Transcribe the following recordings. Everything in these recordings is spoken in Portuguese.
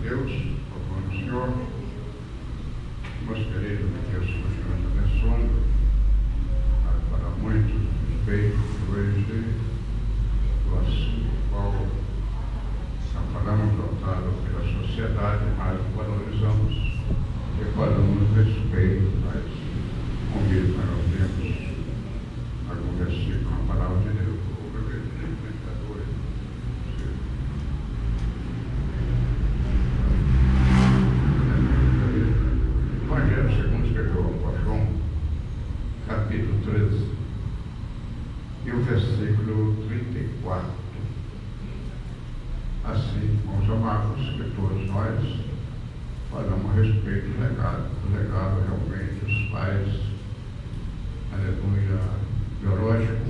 Deus, louvando o Senhor. Meus queridos, que o Senhor nos abençoe. Para muitos, respeito hoje do assunto qual não falamos voltado pela sociedade, mas valorizamos e falamos respeito, mas convido para ouvirmos algum versículo na palavra de Deus. Evangelho segundo escreveu o apóstolo João, capítulo 13, e o versículo 34. Assim, irmãos amados, que todos nós falamos a respeito do legado realmente dos pais, aleluia, biológico,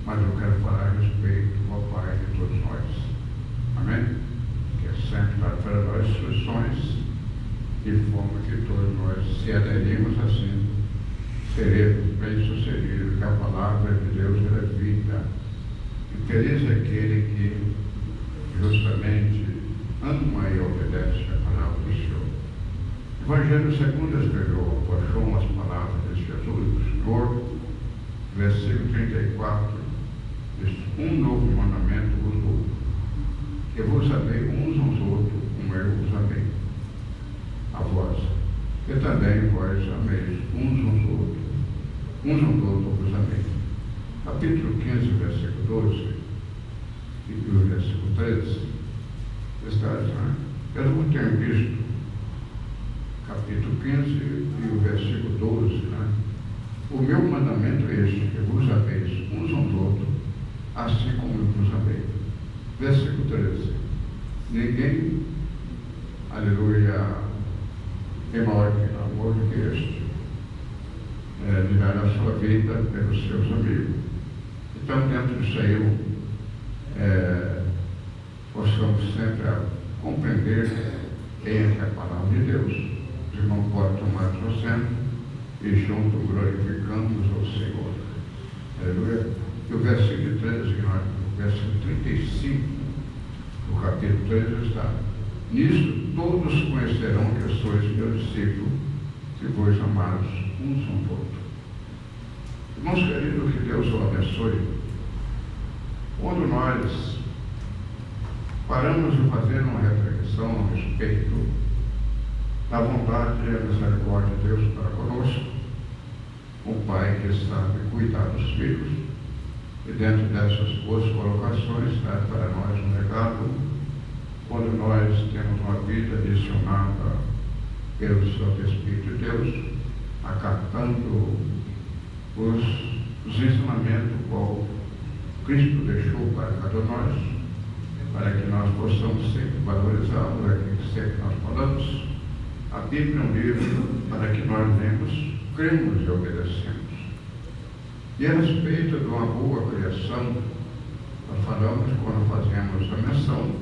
mas eu quero falar a respeito do Pai de todos nós. Amém? Que é sempre dar para nós instruções, de forma que todos nós, se aderimos assim, seremos bem-sucedidos, que a palavra de Deus é vida. E feliz é aquele que justamente ama e obedece a palavra do Senhor. Evangelho segundo escreveu o apóstolo João as palavras de Jesus, do Senhor, versículo 34, diz: um novo mandamento vos dou, que vos amei uns aos outros, como eu vos amei a vós, e também vós ameis uns aos outros vos amei. Capítulo 15, versículo 12 e o versículo 13 está dizendo: eu tenho visto, capítulo 15 e o versículo 12, o meu mandamento é este, que vos ameis uns aos outros, assim como eu vos amei. Versículo 13: ninguém, aleluia, é maior que o amor que este, de dar a sua vida pelos seus amigos. Então, dentro disso aí, possamos sempre compreender quem é que é a palavra de Deus. Os irmãos podem tomar o seu centro e juntos glorificamos ao Senhor. Aleluia. E o versículo 13, o versículo 35 do capítulo 13 está: nisto todos conhecerão que sois meus discípulos, se vos amados uns aos outros. Irmãos queridos, que Deus o abençoe. Quando nós paramos de fazer uma reflexão a respeito da vontade e da misericórdia de Deus para conosco, um Pai que sabe cuidar dos filhos, e dentro dessas boas colocações está para nós um legado, quando nós temos uma vida adicionada pelo Santo Espírito de Deus, acatando os ensinamentos qual Cristo deixou para cada nós, para que nós possamos sempre valorizá-lo, aquilo que sempre nós falamos. A Bíblia é um livro para que nós lemos, cremos e obedecemos. E a respeito de uma boa criação, nós falamos quando fazemos a menção,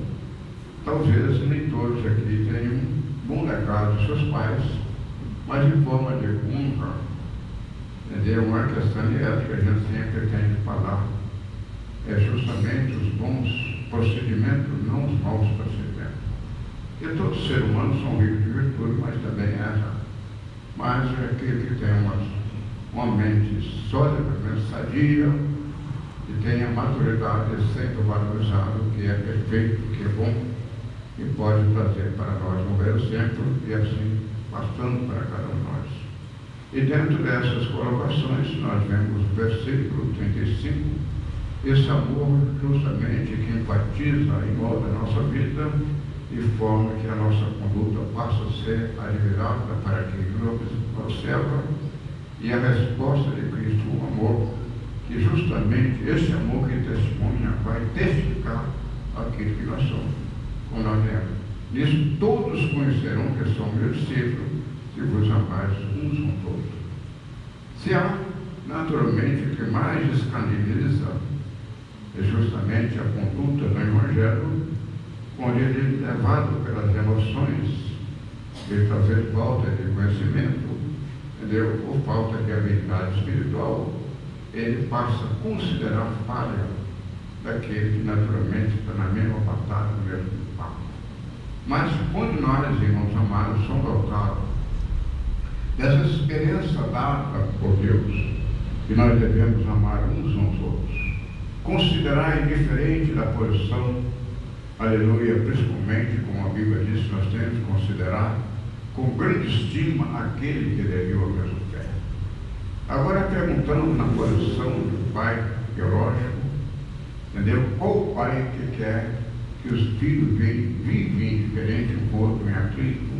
talvez nem todos aqui tenham um bom legado de seus pais, mas em forma de honra, entendeu? Uma questão de ética que a gente sempre tem que falar é justamente os bons procedimentos, não os maus procedimentos. E todos os seres humanos são ricos de virtude, mas também erram. Mas é aquele que tem uma mente sólida, sadia, e tem a maturidade sempre valorizado, que é perfeito, que é bom, e pode trazer para nós um belo exemplo, e assim passando para cada um de nós. E dentro dessas colocações, nós vemos o versículo 35, esse amor justamente que enfatiza e molda a nossa vida, de forma que a nossa conduta passa a ser admirável para quem observa, e a resposta de Cristo, o amor, que justamente esse amor que testemunha vai testificar aquilo que nós somos, como nós lemos. Nisso todos conhecerão que são meus discípulos, se vos amais uns aos outros. Se há, naturalmente, o que mais escandaliza é justamente a conduta do Evangelho, onde ele é levado pelas emoções, e talvez falta de conhecimento, entendeu? Ou falta de habilidade espiritual, ele passa a considerar falha daquele que naturalmente está na mesma batalha, no mesmo papo. Mas quando nós, irmãos amados, somos tocados dessa experiência dada por Deus, que nós devemos amar uns aos outros, considerar indiferente da posição, aleluia, principalmente, como a Bíblia diz, nós temos que considerar com grande estima aquele que deu ao mesmo tempo. Agora, perguntando na posição do pai biológico, entendeu? Qual pai que quer que os filhos vivem diferente um outro, em atrito,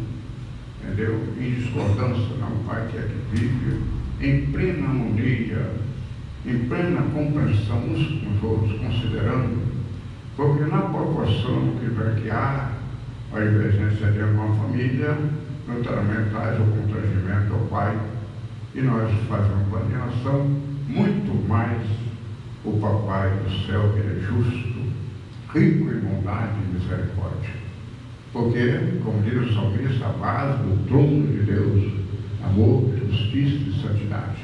entendeu? Em discordância, não. O pai quer que vive em plena harmonia, em plena compreensão uns com os outros, considerando, porque na proporção que há a divergência de uma família, naturalmente traz o constrangimento ao pai, e nós fazemos uma alienação muito mais o papai do céu, que ele é justo, rico em bondade e misericórdia. Porque, como diz o salmista, a base do trono de Deus, amor, justiça e santidade.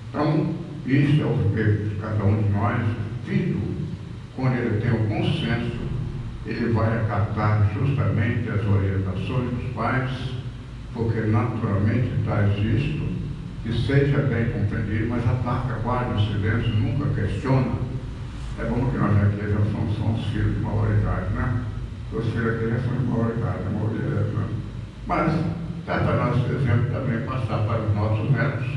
Então, isto é o que cada um de nós, filho, quando ele tem o consenso, ele vai acatar justamente as orientações dos pais, porque naturalmente traz isto, que seja bem compreendido, mas ataca, guarda o silêncio, nunca questiona. É bom que nós aqui já somos filhos de maioridade, né? Os filhos aqui já são de maioridade, a maioria, né? Mas dá para nós, por exemplo, também passar para os nossos netos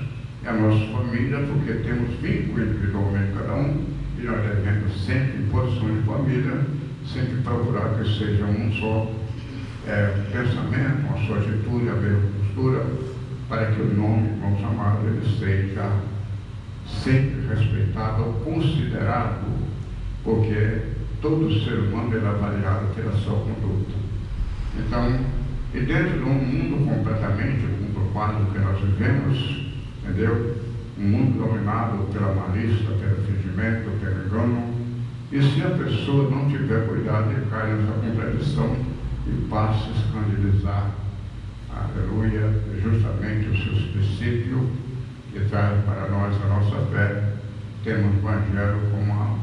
e a nossa família, porque temos vínculo individualmente cada um, e nós devemos sempre, em posições de família, sempre procurar que seja um só pensamento, uma só atitude, a mesma postura, para que o nome, irmãos amados, ele seja sempre respeitado ou considerado, porque todo ser humano é avaliado pela sua conduta. Então, e dentro de um mundo completamente conturbado que nós vivemos, entendeu? Um mundo dominado pela malícia, pelo fingimento, pelo engano, e se a pessoa não tiver cuidado, ele cai nessa contradição e passa a escandalizar, aleluia, justamente os seus princípios que traz para nós a nossa fé. Temos o Evangelho como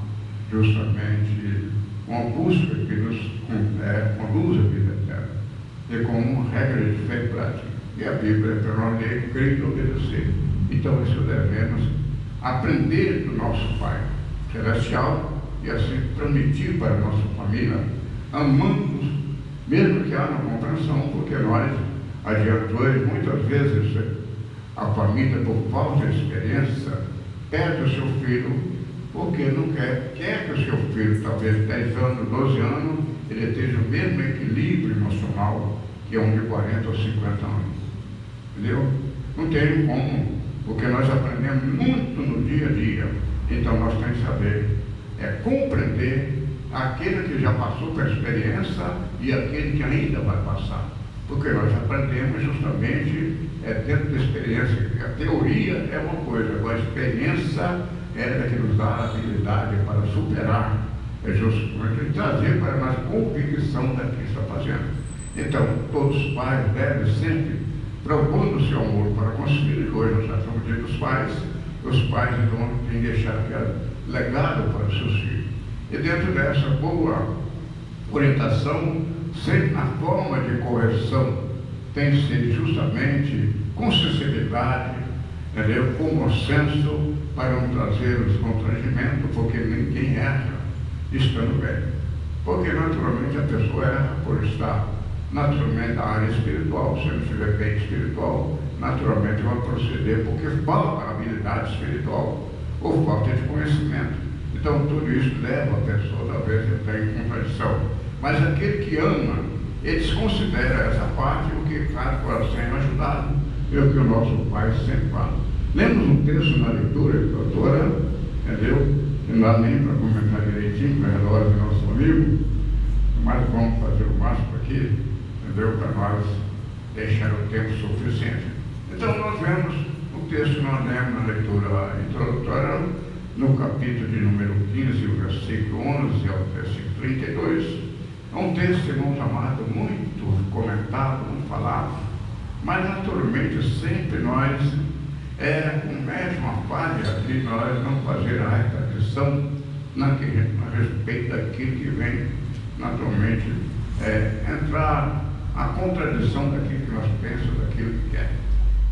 justamente uma busca que nos conduz à vida eterna, e como uma regra de fé e prática. E a Bíblia é para nós ler, crer e obedecer. Então, isso devemos aprender do nosso Pai Celestial e assim transmitir para a nossa família, amando, mesmo que haja uma compreensão, porque nós, adiantores, muitas vezes a família, por falta de experiência, perde o seu filho, porque não quer que o seu filho, talvez 10 anos, 12 anos, ele esteja o mesmo equilíbrio emocional que um de 40 ou 50 anos. Entendeu? Não tem como, porque nós aprendemos muito no dia a dia. Então nós temos que saber, compreender aquele que já passou pela experiência e aquele que ainda vai passar. Porque nós aprendemos justamente dentro da experiência. A teoria é uma coisa, agora a experiência é que nos dá a habilidade para superar, justamente trazer para nós convicção daquilo que está fazendo. Então, todos os pais devem sempre propondo o seu amor para conseguir coisas. Nós já estamos dizendo dos pais, os pais então têm que deixar legado para os seus filhos. E dentro dessa boa orientação, sempre na forma de correção, tem que ser justamente com sensibilidade, entendeu? Com bom senso, para não trazer os constrangimentos, porque ninguém erra estando bem. Porque naturalmente a pessoa erra por estar naturalmente na área espiritual. Se não estiver bem espiritual, naturalmente vai proceder porque falta habilidade espiritual ou falta de conhecimento. Então tudo isso leva a pessoa talvez a entrar em contradição. Mas aquele que ama, ele desconsidera essa parte, o que faz para ser ajudado, é o que o nosso Pai sempre fala. Lemos um texto na leitura, doutora, entendeu? Não dá nem para comentar direitinho, para a hora do nosso amigo, mas vamos fazer o máximo aqui, entendeu? Para nós deixar o tempo suficiente. Então nós vemos o texto que nós lemos na leitura introdutória, no capítulo de número 15, o versículo 11 ao versículo 32. É um texto, irmãos amados, muito comentado, muito falado, mas naturalmente sempre nós comete uma falha de nós não fazer a repetição a respeito daquilo que vem naturalmente entrar a contradição daquilo que nós pensamos, daquilo que quer.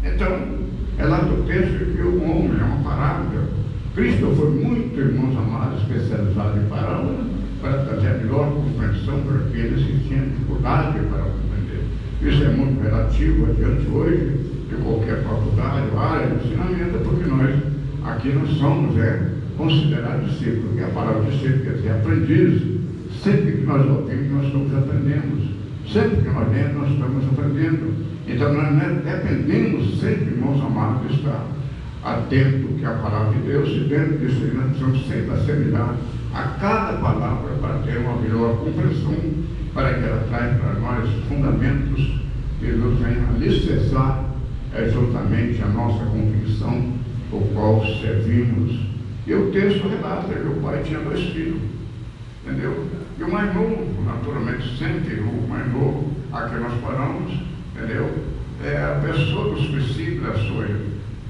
Então, é lá do texto que o homem é uma parábola. Cristo foi muito, irmãos amados, especializado em parábola, para trazer a melhor compreensão para aqueles que tinham dificuldade para compreender. Isso é muito relativo adiante hoje de qualquer faculdade ou área de ensinamento, porque nós aqui não somos considerados discípulos, porque a palavra discípulo quer dizer aprendiz. Sempre que nós ouvimos, nós estamos aprendendo. Sempre que nós lemos, nós estamos aprendendo. Então, nós dependemos sempre, irmãos amados, de estar atento que a palavra de Deus, e dentro disso, nós precisamos sempre assimilar a cada palavra para ter uma melhor compreensão, para que ela traga para nós fundamentos que nos venham alicerçar justamente a nossa convicção, por qual servimos. E o texto relata que o pai tinha 2 filhos, entendeu? E o mais novo, naturalmente, sempre o mais novo, a que nós paramos, entendeu? É a pessoa dos princípios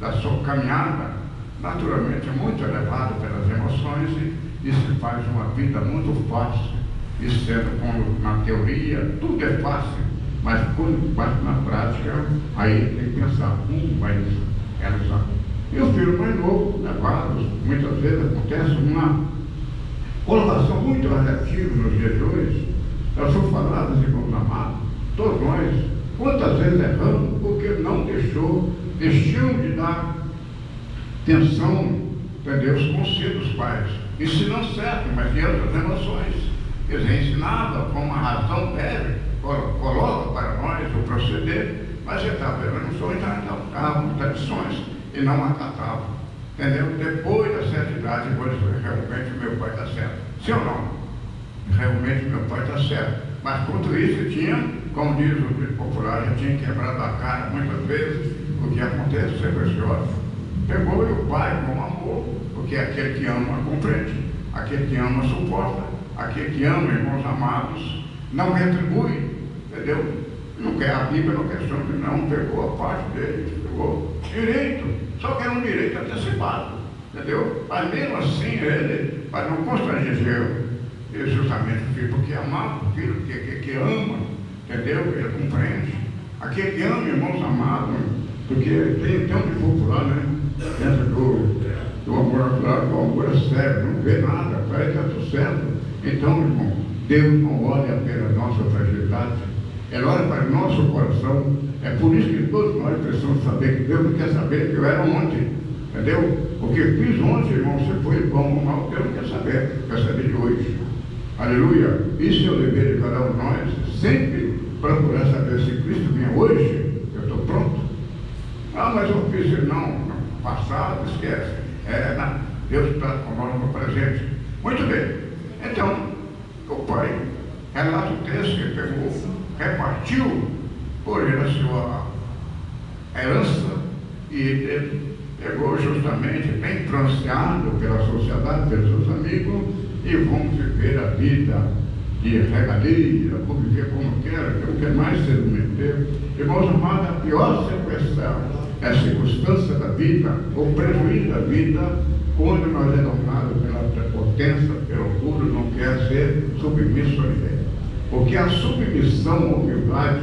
da sua caminhada, naturalmente muito elevada pelas emoções, e se faz uma vida muito fácil, e sendo como na teoria tudo é fácil, mas quando bate na prática, aí tem que pensar, vai realizar. E o filho mais novo, levado, muitas vezes acontece uma colocação muito relativa nos dias de hoje. Elas são faladas, irmãos amados, todos nós, quantas vezes erramos porque não deixou de dar atenção, entendeu, aos conselhos dos pais. Ensinam certo, mas de outras emoções. Eles ensinavam como a razão deve, coloca para nós o proceder, mas ele estava vendo o sonho, então tradições e não acatavam. Entendeu? Depois da certa idade, eu vou dizer, realmente meu pai está certo. Sim ou não? Realmente meu pai está certo. Mas quanto isso, ele tinha, como diz o popular, já tinha quebrado a cara muitas vezes. O que acontece sempre esse óbvio. Pegou o pai com amor, porque aquele que ama compreende, aquele que ama suporta, aquele que ama, irmãos amados, não retribui, entendeu? Não quer a Bíblia, não questiona, não pegou a parte dele, pegou direito, só que era um direito antecipado, entendeu? Mas mesmo assim, ele, para não constranger justamente o filho, porque amava o filho, que ama, entendeu? Ele compreende. Aquele que ama, irmãos amados, porque tem um de popular, né? Dentro do amor natural, o amor é sério, não vê nada, parece que está tudo certo. Então, irmão, Deus não olha apenas a nossa fragilidade, Ele olha para o nosso coração. É por isso que todos nós precisamos saber que Deus não quer saber que eu era ontem, entendeu? O que fiz ontem, irmão, se foi bom ou mal, Deus não quer saber de hoje. Aleluia! Isso é o dever de cada um de nós, sempre procurar saber se Cristo vinha hoje, eu estou pronto. Ah, mas eu fiz isso, não, passado, esquece. Deus está conosco no presente. Muito bem. Então, o pai relata o texto que ele pegou, repartiu por ele a sua herança, e ele pegou justamente, bem influenciado pela sociedade, pelos seus amigos, e vamos viver a vida de regalia, vou viver como quero, que eu não quero mais ser um menteiro. Irmãos amados, a pior sequestração é a circunstância da vida, o prejuízo da vida, quando nós é dominado pela prepotência, pelo orgulho, não quer ser submisso a ninguém. Porque a submissão à humildade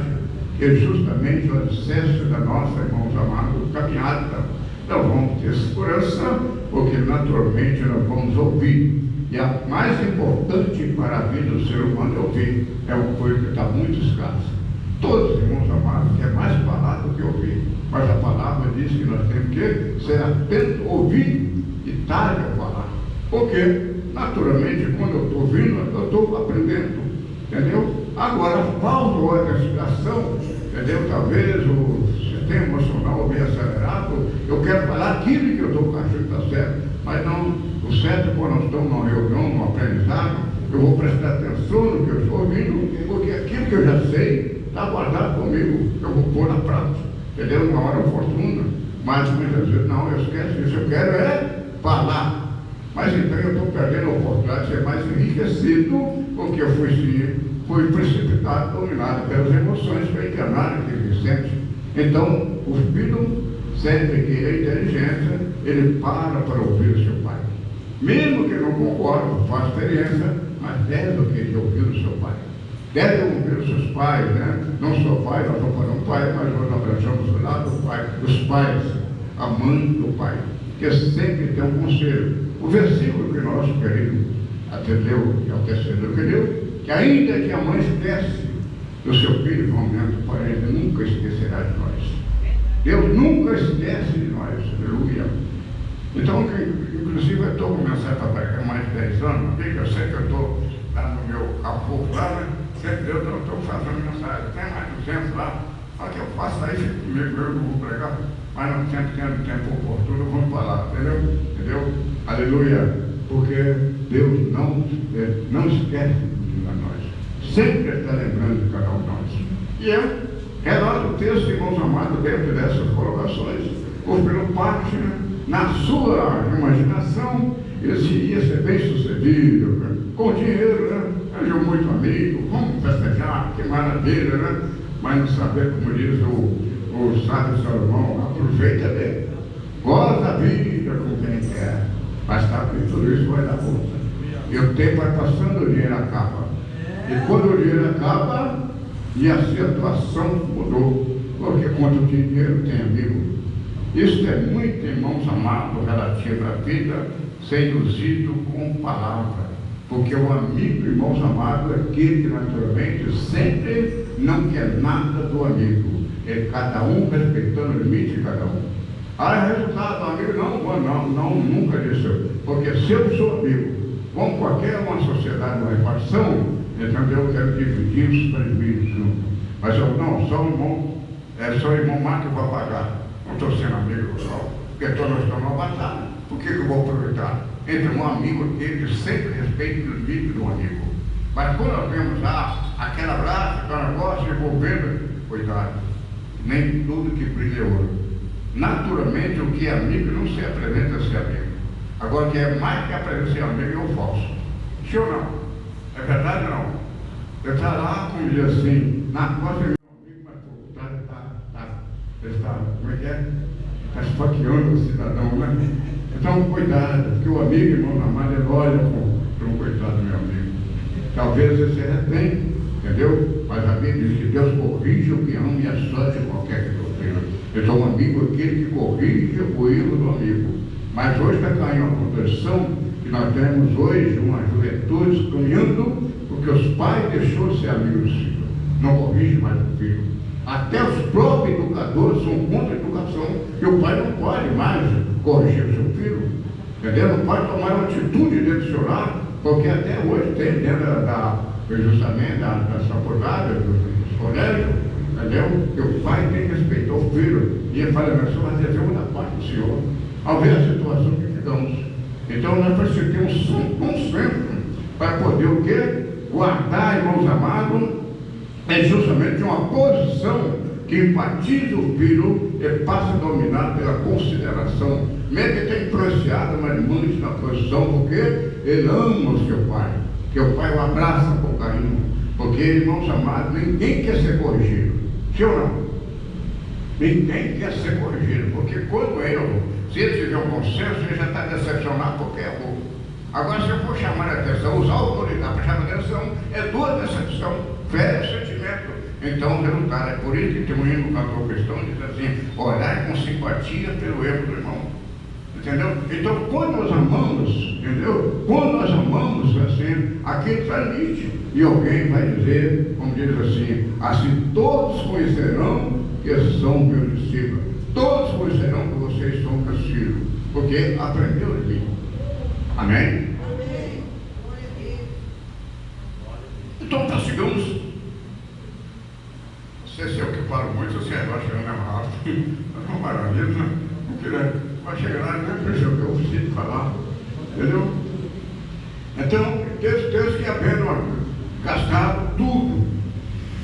é justamente o alicerce da nossa, irmãos amados, caminhada. Nós vamos ter segurança, porque naturalmente nós vamos ouvir. E a mais importante para a vida do ser humano é ouvir. É uma coisa que está muito escassa. Todos, irmãos amados, quer mais falar do que ouvir. Mas a palavra diz que nós temos que ser atentos, ouvir e tarde a falar. Porque, naturalmente, quando eu estou ouvindo, eu estou aprendendo. Entendeu? Agora, falta outra explicação, entendeu? Talvez o sistema emocional bem acelerado, eu quero falar aquilo que eu estou achando que está certo. Mas não, o certo é quando nós estamos numa reunião, num aprendizado, eu vou prestar atenção no que eu estou ouvindo, porque aquilo que eu já sei está guardado comigo, eu vou pôr na prática, entendeu? Uma hora oportuna. Mas muitas vezes, não, eu esqueço isso, eu quero falar. Mas então eu estou perdendo a oportunidade de ser mais enriquecido, porque eu fui precipitado, dominado pelas emoções, para enganar aquele que sente. Então, o filho, sempre que ele é inteligente, ele para ouvir o seu pai. Mesmo que não concorde, faz experiência, mas deve do que ele ouvir o seu pai. Deve ouvir os seus pais, né? Não só pai, nós não falamos pai, mas nós abraçamos o lado do pai, dos pais, a mãe do pai, que sempre tem um conselho. O versículo que nosso querido atendeu e ao terceiro que deu, que ainda que a mãe esquece do seu filho, no momento, porém, ele nunca esquecerá de nós. Deus nunca esquece de nós, aleluia. Então, inclusive, eu estou começando a pregar mais de 10 anos, porque eu sei que eu estou lá no meu avô lá, né? Sempre eu estou fazendo mensagem, tem mais 200 lá, só que eu faço aí, fico comigo, eu não vou pregar, mas não tendo tempo oportuno, vamos falar, entendeu? Aleluia, porque Deus não esquece de nós, sempre está lembrando de cada um de nós. E eu relato o texto, irmãos amados, dentro dessas colocações, o pelo parte, né? Na sua imaginação, ele ia ser bem sucedido, né? Com dinheiro, né? Arranjou muito amigo, vamos festejar, que maravilha, né? Mas não saber, como diz o sábio Salomão, aproveita bem, goza a vida com quem quer, mas tá, tudo isso vai dar conta. E o tempo vai passando, o dinheiro acaba. E quando o dinheiro acaba, e a situação mudou, porque quando tem dinheiro tem amigo. Isso é muito, irmãos amados, relativo à vida, ser induzido com palavra. Porque o amigo, irmãos amados, é aquele que naturalmente sempre não quer nada do amigo. É cada um respeitando o limite de cada um. Resultado do amigo, não, nunca disse. Porque se eu sou amigo, como qualquer uma sociedade, uma repartição, então eu quero dividir os prejuízos. Mas eu não, só o irmão Marco vai pagar. Não estou sendo amigo, pessoal, porque todos estão numa batalha. Por que eu vou aproveitar? Entre um amigo que sempre respeita o limite do amigo. Mas quando nós vemos aquela braça, aquele negócio envolvendo, cuidado, nem tudo que brilha é ouro. Naturalmente, o que é amigo não se apresenta a ser amigo. Agora, o que é mais que apresenta a ser amigo é o falso. Sim ou não? É verdade ou não? Eu estou lá, como diz assim, na costa do meu amigo, mas está, como é que é? Está esfaqueando o cidadão, né? Então, cuidado, porque o amigo, irmão amado, ele olha para um coitado do meu amigo. Talvez esse retém, entendeu? Mas a Bíblia diz que Deus corrige o que ama e associa qualquer que doutrina. Então, um amigo é aquele que corrige o erro do amigo. Mas hoje está caindo uma condição que nós temos hoje uma juventude caminhando porque os pais deixou de ser amigos dos filhos. Não corrige mais o filho. Até os próprios educadores são contra a educação, e o pai não pode mais corrigir o seu filho, entendeu? Não pode tomar uma atitude dentro do seu lar, porque até hoje tem dentro justamente das faculdades, dos colégios, entendeu? Que o pai tem que respeitar o filho, e ele fala, mas vai fazer uma da parte do Senhor, ao ver a situação que ficamos. Então nós precisamos ter um consenso para poder o quê? Guardar, irmãos amados, é justamente uma posição que enfatiza o filho e passa a dominar pela consideração, mesmo que tenha influenciado, mas muito na posição, porque ele ama o seu pai, que o pai o abraça com carinho, porque, irmãos amados, ninguém quer ser corrigido, sim ou não? Ninguém quer ser corrigido, porque quando se ele tiver um consenso, ele já está decepcionado porque errou. Agora, se eu for chamar a atenção, usar a autoridade para chamar a atenção, é duas decepções, fé e sentimento. Então, o resultado é por isso que tem um hino cantor cristão que diz assim: olhar com simpatia pelo erro do irmão. Entendeu? Então, quando nós amamos, entendeu? Quando nós amamos, assim, aquilo está limite. E alguém vai dizer, como diz assim todos conhecerão que são meus discípulos. Todos conhecerão que vocês são meus filhos, porque aprendeu de mim. Amém? Então, prossigamos. Não sei se é o que eu falo muito, se é nós chegando mais rápido. É uma maravilha, né? Porque vai chegar lá, não é preciso que eu preciso falar. Entendeu? Então, Deus que havendo gastado tudo,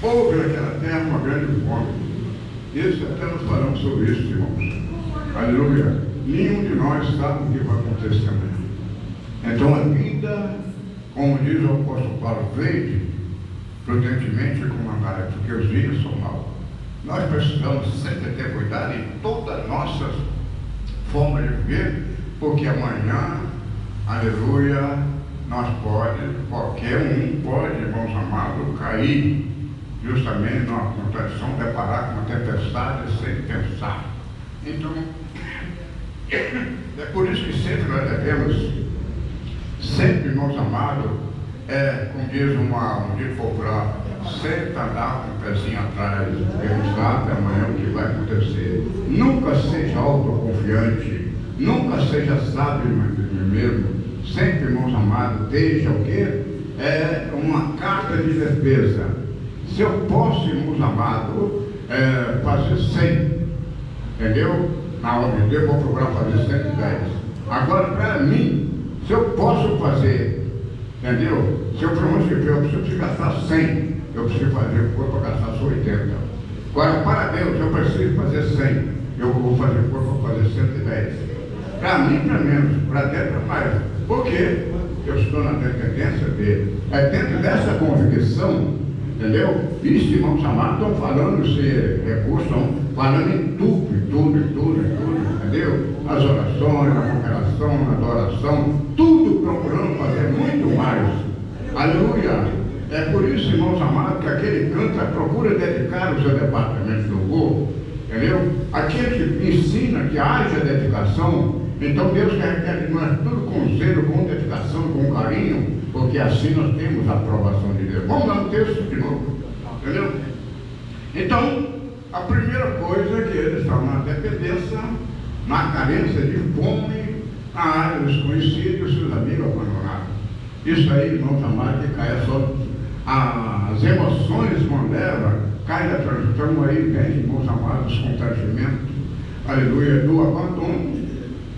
houve naquela terra uma grande fome. Isso até nós falamos sobre isso, irmãos. Aleluia. Nenhum de nós sabe o que vai acontecer amanhã. Então a vida, como diz o apóstolo Paulo, veio prudentemente comandar, porque os dias são maus. Nós precisamos sempre ter cuidado em toda a nossa forma de viver, porque amanhã, aleluia, qualquer um pode, irmãos amados, cair justamente numa contradição, deparar com uma tempestade sem pensar. Então, é por isso que sempre nós devemos, sempre, irmãos amados, como diz um dito popular, sempre andar com o pezinho atrás, porque não sabe amanhã o que vai acontecer. Nunca seja autoconfiante, nunca seja sábio de mim mesmo. Sempre, irmãos amados, deixa o quê? Uma carta de defesa. Se eu posso, irmãos amados, fazer 100, entendeu? Na hora de Deus, eu vou procurar fazer 110. Agora, para mim, se eu posso fazer, entendeu? Se eu pronuncio que eu preciso gastar 100, eu preciso fazer força para gastar só 80. Agora, para Deus, eu preciso fazer 100, eu vou fazer força para fazer 110. Para mim, para menos, para dentro, para mais. Por quê? Eu estou na dependência dele. É dentro dessa convicção, entendeu? Isso, irmãos amados, estão falando esse recurso, estão falando em tudo, entendeu? Nas orações, na cooperação, na adoração, tudo procurando fazer muito mais. Aleluia! É por isso, irmãos amados, que aquele canto procura dedicar o seu departamento de louvor, entendeu? Aquele que ensina, que haja dedicação. Então Deus quer que nós tudo com zelo, com dedicação, com carinho, porque assim nós temos a aprovação de Deus. Vamos lá no texto de novo, entendeu? Então, a primeira coisa é que eles estavam na dependência, na carência de fome, na área desconhecida e os seus amigos abandonados. Isso aí, irmãos amados, que cai só as emoções quando leva, cai da transição aí, vem, irmãos amados, com constrangimento, aleluia, do abandono,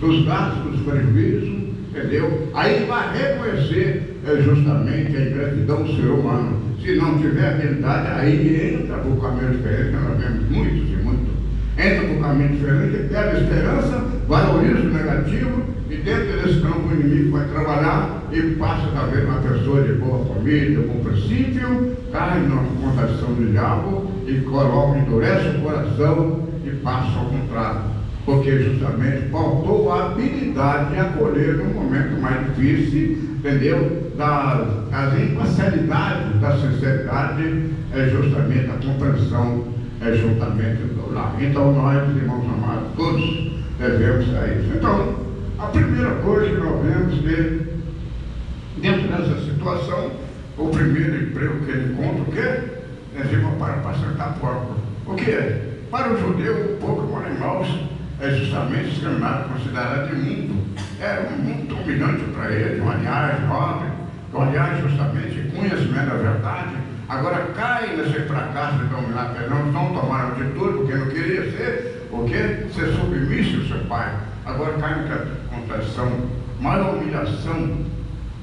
dos gastos, dos prejuízos, entendeu? Aí vai reconhecer justamente a ingratidão do ser humano. Se não tiver habilidade, aí entra para o caminho diferente, nós vemos muitos e muitos. Entra para o caminho diferente, perde a esperança, valoriza o negativo, e dentro desse campo o inimigo vai trabalhar e passa talvez uma pessoa de boa família, de bom princípio, cai na contradição do diabo e coloca, endurece o coração e passa ao contrário. Porque justamente faltou a habilidade de acolher no momento mais difícil, entendeu? Das imparcialidades, da sinceridade, é justamente a compreensão, é justamente do lar. Então nós, irmãos amados, todos devemos a isso. Então, a primeira coisa que nós vemos que, dentro dessa situação, o primeiro emprego que ele encontra, o quê? Para apacentar porcos. O que é? Para o judeu, o porco é um animal justamente discriminado, considerado imundo. É muito humilhante para ele, um aliás nobre, um aliás justamente conhecimento da verdade. Agora cai nesse fracasso de dominar, não tomaram atitude, porque não queria ser, o quê? Ser submisso ao seu pai. Agora cai na contradição, mas a humilhação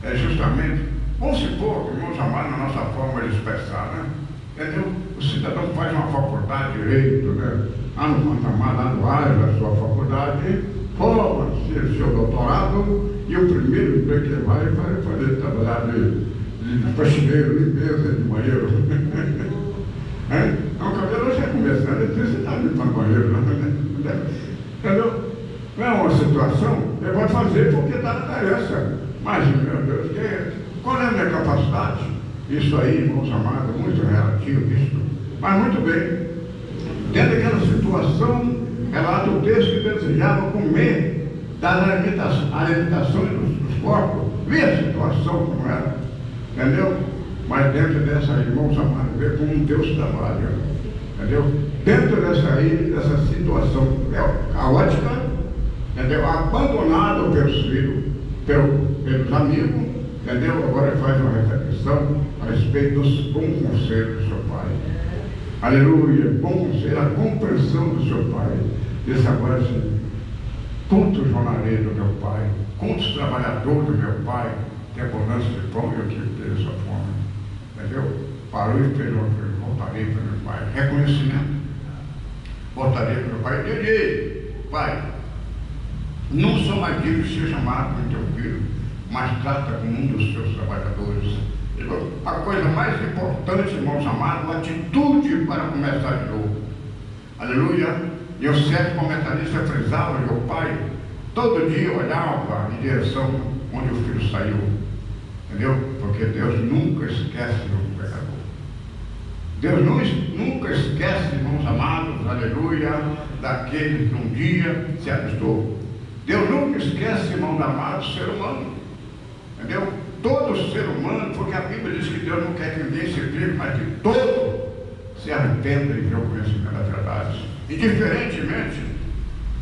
é justamente, vamos supor, irmãos amados, na nossa forma de expressar, né? Entendeu? O cidadão faz uma faculdade de direito, né? Lá no patamar, lá no ar da sua faculdade, forma-se o seu doutorado, e o primeiro emprego que ele vai fazer trabalhar de faxineiro, limpeza de banheiro. Então o cabelo já começando, você está limpando banheiro, né? Entendeu? Não é uma situação, ele vai fazer porque está na tarefa. Mas, meu Deus, qual é a minha capacidade? Isso aí, irmãos amados, muito relativo isso. Mas muito bem. Dentro daquela situação, relata o texto que desejava comer da alimentação dos corpos. Vê a situação como era, entendeu? Mas dentro dessa, irmãos amados, vê como Deus trabalha, entendeu? Dentro dessa situação caótica, entendeu? Abandonado pelos filhos, pelos amigos, entendeu? Agora ele faz uma reflexão a respeito dos bons conselhos do seu pai. Aleluia, bom conselho, a compreensão do seu pai. Diz agora assim: quantos jornaleiros do meu pai, quantos trabalhadores do meu pai tem abundância de pão e eu tive que ter essa fome. Entendeu? Parou e fez voltaria para meu pai. Reconhecimento. Voltaria para meu pai. Ele, pai, não sou mais digno de ser chamado como teu filho, mas trata como um dos seus trabalhadores. A coisa mais importante, irmãos amados, a atitude para começar de novo. Aleluia. E o certo comentarista frisava que o pai todo dia olhava em direção onde o filho saiu. Entendeu? Porque Deus nunca esquece do pecador. Deus nunca esquece, irmãos amados, aleluia, daquele que um dia se alistou. Deus nunca esquece, irmãos amados, o ser humano. Entendeu? Todo ser humano, porque a Bíblia diz que Deus não quer que ninguém se perca, mas que todo se arrependa e venha ao conhecimento da verdade. Indiferentemente,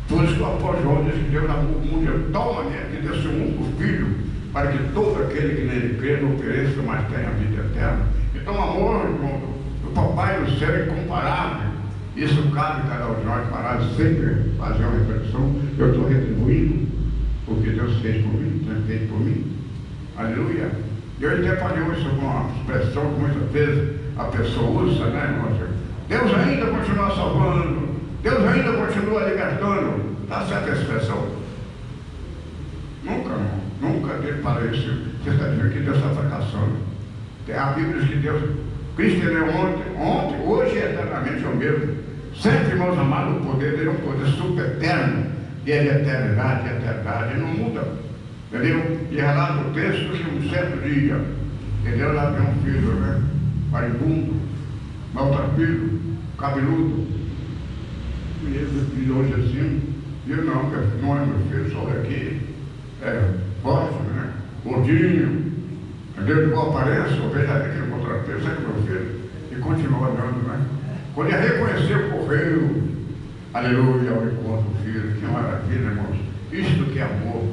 por isso que o apóstolo João diz que Deus amou o mundo de tal maneira que deu seu único filho, para que todo aquele que nele crê não pereça, mas tenha a vida eterna. Então, o amor, irmão, do papai do céu é incomparável. Isso cabe a cada um de nós parar sempre fazer uma reflexão. Eu estou retribuindo porque Deus fez por mim, tem feito por mim. Aleluia. Eu até falei hoje sobre uma expressão que muitas vezes a pessoa usa, né, irmão? Deus ainda continua salvando, Deus ainda continua libertando. Está certa a expressão? Nunca, não. Nunca teve para isso. Você está dizendo que Deus está fracassando. A Bíblia diz que Deus, Cristo ele é ontem, hoje e eternamente é o mesmo. Sempre, irmãos amados, o poder dele é um poder super-eterno, e ele é eternidade, ele não muda. Entendeu? E relata o texto que um certo dia, entendeu? Lá tem um filho, né? Maribundo, maltrapilho, cabeludo. E ele hoje assim, e eu não é meu filho, só daqui, forte, né? Gordinho, entendeu? De boa aparência, eu vejo aquele maltrapilho, sabe meu filho? E continua andando, né? Quando ele reconheceu, correu, aleluia, ao encontro do filho. Que maravilha, irmãos. Isto que é amor.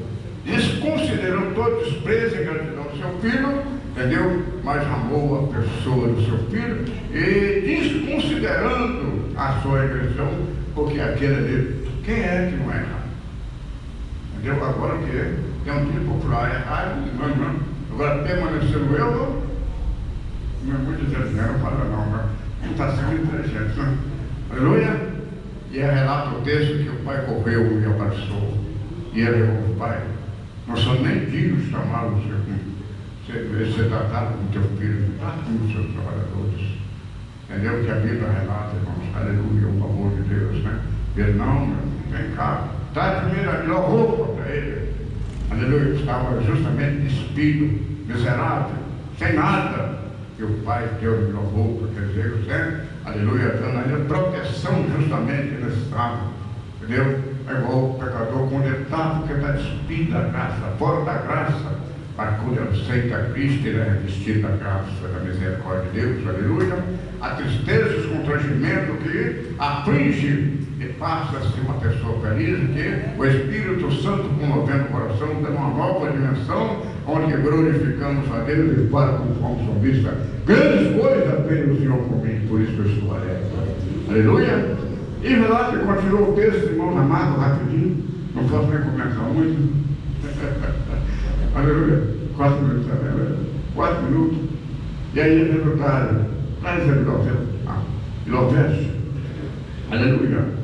Desconsiderando todo desprezo e gratidão do seu filho, entendeu? Mas amou a pessoa do seu filho e desconsiderando a sua eleição, porque aquele ali, quem é que não é errado? Entendeu? Agora o que é? Tem um tipo popular errado, não. Agora permanecendo eu, não é muito inteligente, não fala não, né? Não está sendo inteligente, né? Aleluia! E relata o texto que o pai correu e abraçou. E ele falou, pai, não são nem dignos de chamá-los ser tratado como teu filho, trata como os seus trabalhadores. Entendeu? Que a Bíblia relata, irmãos, aleluia, o favor de Deus, né? Ele não, vem cá, traz primeiro a melhor roupa para ele. Aleluia, que estava justamente despido, miserável, sem nada. Que o pai deu a melhor roupa, quer dizer, né? Aleluia, dando ainda proteção justamente nesse estado. Entendeu? É igual o pecador quando ele está, porque está despido da graça, fora da graça, mas quando ele aceita Cristo, ele é revestido da graça, da misericórdia de Deus, aleluia. A tristeza e o constrangimento que aflige e passa-se uma pessoa feliz, que o Espírito Santo comovendo o coração, dando uma nova dimensão, onde glorificamos a Deus e para conforme o salmista, grandes coisas fez o Senhor por mim, por isso eu estou alegre. Aleluia. E lá que continua o texto, irmãos amados, rapidinho, não posso nem comentar muito. Aleluia, 4 minutos, né? 4 minutos. E aí ele traz o verso. Aleluia.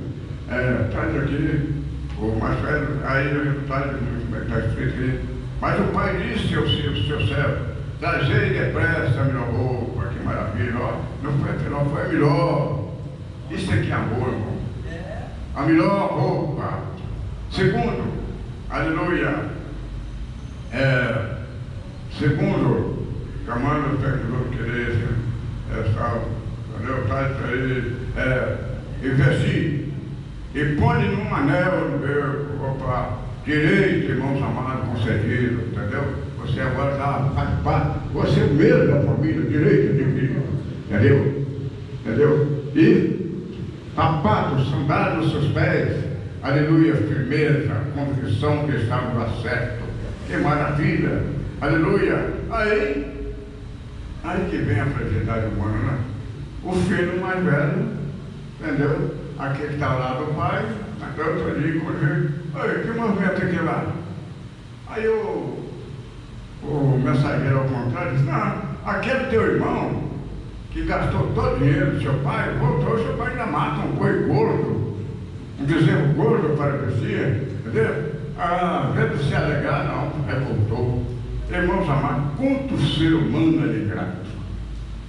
Traz aqui, o mais velho, aí ele traz, como é que está escrito aqui. Mas o pai disse ao seu servo, trazei depressa a melhor roupa, que maravilha, ó. Não foi a melhor. Isso aqui é amor, irmão. A melhor roupa. Segundo, aleluia. Segundo, chamando o técnico de querer, investir. E põe num anel no meu direito, irmãos amados, concedido, entendeu? Você agora faz parte, você é o mesmo da família, direito adquirido, entendeu? E sapatos, sandálias nos seus pés, aleluia, firmeza, convicção que está no lugar certo, que maravilha, aleluia. Aí que vem a fragilidade humana, né? O filho mais velho, entendeu? Aquele que está lá do pai, até outro dia, que movimento aqui lá? Aí o mensageiro ao contrário disse, não, aquele teu irmão que gastou todo o dinheiro do seu pai, voltou, seu pai ainda mata um boi gordo, um bezerro gordo para vestir, entendeu? Ao invés de se alegar, não, voltou. Irmãos amados, quanto ser humano é ingrato,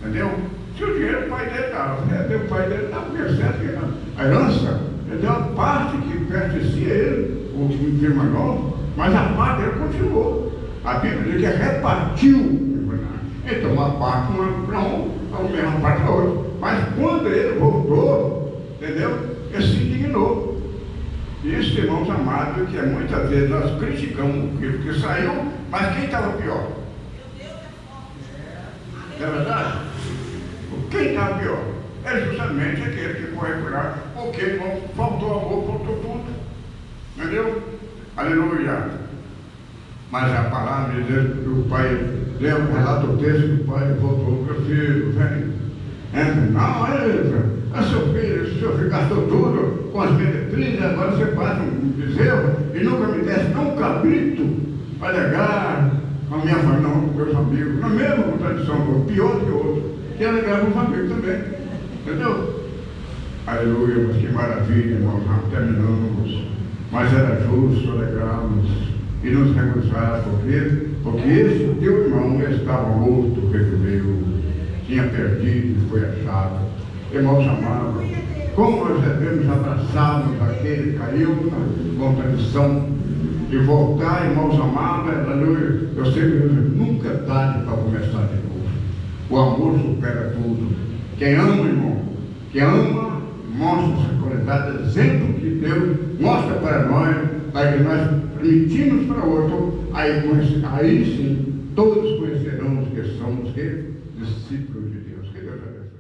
entendeu? Se o dinheiro do pai dele estava, o pai dele estava merecendo a herança, ele deu a parte que pertencia a ele, o filho menor, mas a parte dele continuou. A Bíblia diz que repartiu. Então, uma parte para um, a mesma parte para outra. Mas quando ele voltou, entendeu? Ele se indignou. E isso, irmãos amados, que muitas vezes nós criticamos o que saiu, mas quem estava pior? Não é verdade? Quem estava pior? É justamente aquele que foi curar, porque, irmão, faltou amor, faltou tudo. Entendeu? Aleluia. Mas a palavra diz que o pai, relata o texto que o pai voltou para o filho, vem. Não, seu filho, se o senhor gastou tudo com as meretrizes, agora você faz um bezerro e nunca me desse um cabrito para legar a minha família, não, meus amigos, na mesma contradição, pior que o outro, que alegar com os amigos também, entendeu? Aleluia, mas que maravilha, irmãos, terminamos, mas era justo alegrarmos e nos regozar, porque esse teu irmão estava morto, reviveu, tinha perdido e foi achado. Irmãos amados, como nós devemos abraçarmos aquele que caiu na contradição e voltar, irmãos amados, aleluia. Eu sempre digo, nunca é tarde para começar de novo. O amor supera tudo. Quem ama, irmão, quem ama, mostra essa qualidade, exemplo que Deus mostra para nós, para que nós permitimos para outro, aí sim, todos conhecerão que somos discípulos de Deus. Que Deus abençoe.